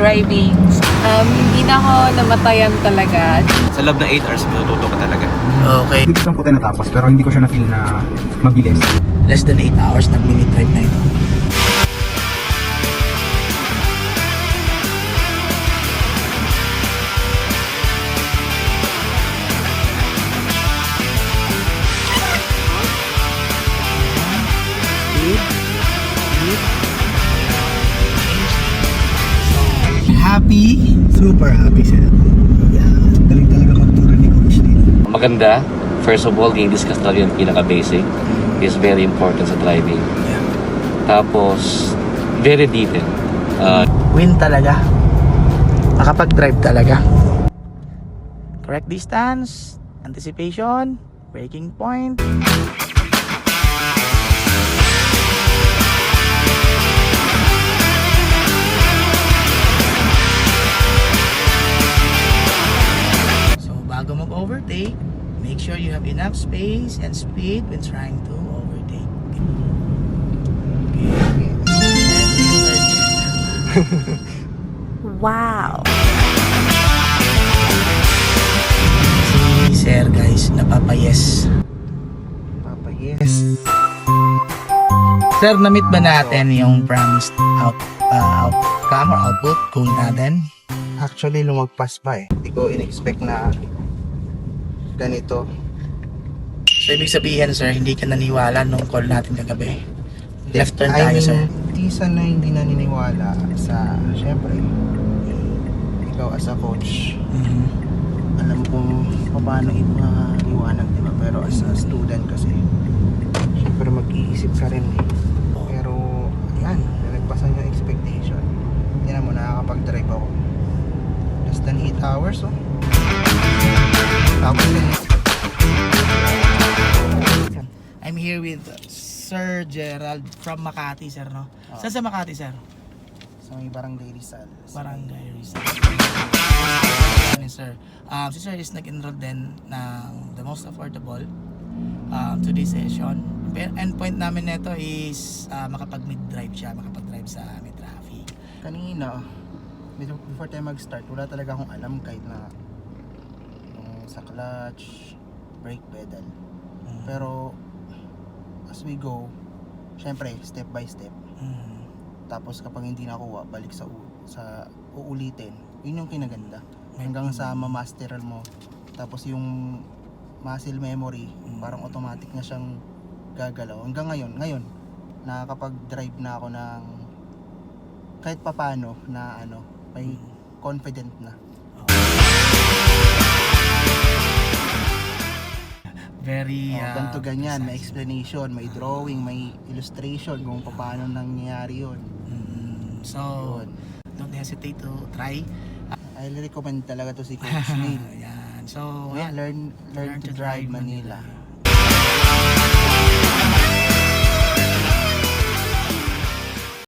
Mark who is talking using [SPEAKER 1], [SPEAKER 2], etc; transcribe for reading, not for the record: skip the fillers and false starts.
[SPEAKER 1] driving. Hindi na ako namatayan talaga.
[SPEAKER 2] Sa loob ng 8 hours, matututo ka talaga.
[SPEAKER 3] Okay.
[SPEAKER 4] Hindi ko po tayo natapos pero hindi ko siya na-feel na mabilis.
[SPEAKER 3] Less than 8 hours nag-limit drive na ito. Happy? Super happy siya. Yeah, galing talaga magturo ni Coach dito.
[SPEAKER 5] Maganda. First of all, i-discuss talaga yung pinaka-basic. Is very important sa driving.
[SPEAKER 3] Yeah.
[SPEAKER 5] Tapos, very detailed.
[SPEAKER 3] Win talaga. Nakapag-drive talaga. Correct distance, anticipation, braking point. So bago mag-overtake, make sure you have enough space and speed when trying to overtake.
[SPEAKER 1] Wow!
[SPEAKER 3] Si Sir guys, napapayes. Sir, na-meet ba natin yung promised outcome or output goal natin?
[SPEAKER 6] Actually, lumagpas pa eh. Hindi ko in-expect na ganito.
[SPEAKER 3] So, ibig sabihin, sir, hindi ka naniwala nung call natin kagabi. Left turn tayo, sir.
[SPEAKER 6] Di sana hindi naniniwala sa, syempre, ikaw as a coach, alam ko paano iwanan, diba? Pero as a student kasi, syempre mag-iisip ka rin eh. Pero, yan, nalagpasan yung expectation. Yan mo, nakakapag-drive ako. Less than 8 hours, oh. Tapos din.
[SPEAKER 3] I'm here with Sir Gerald from Makati, sir, no? Saan sa Makati, sir?
[SPEAKER 6] Sa may Barangay Rizal.
[SPEAKER 3] Barangay Rizal. Sir, si Sir is nag-enroll din ng the most affordable today's session. Endpoint namin nito is makapag-mid-drive siya, makapag-drive sa may traffic.
[SPEAKER 6] Kanina, before tayo mag-start, wala talaga akong alam kahit na yung sa clutch, brake pedal. Pero as we go, syempre step by step. Tapos kapag hindi nakuha, balik sa uulitin. Yun yung kinaganda. Hanggang sa ma-masteral mo. Tapos yung muscle memory, parang automatic na siyang gagalaw. Hanggang ngayon nakakapag-drive na ako ng kahit papano na may confident na.
[SPEAKER 3] Very
[SPEAKER 6] Ganito ganyan, may explanation, may drawing, may illustration kung paano nangyayari yun.
[SPEAKER 3] So,
[SPEAKER 6] Yun.
[SPEAKER 3] don't hesitate to try.
[SPEAKER 6] I recommend talaga to si Coach Neil.
[SPEAKER 3] Yan. So,
[SPEAKER 6] Yeah, learn to drive Manila.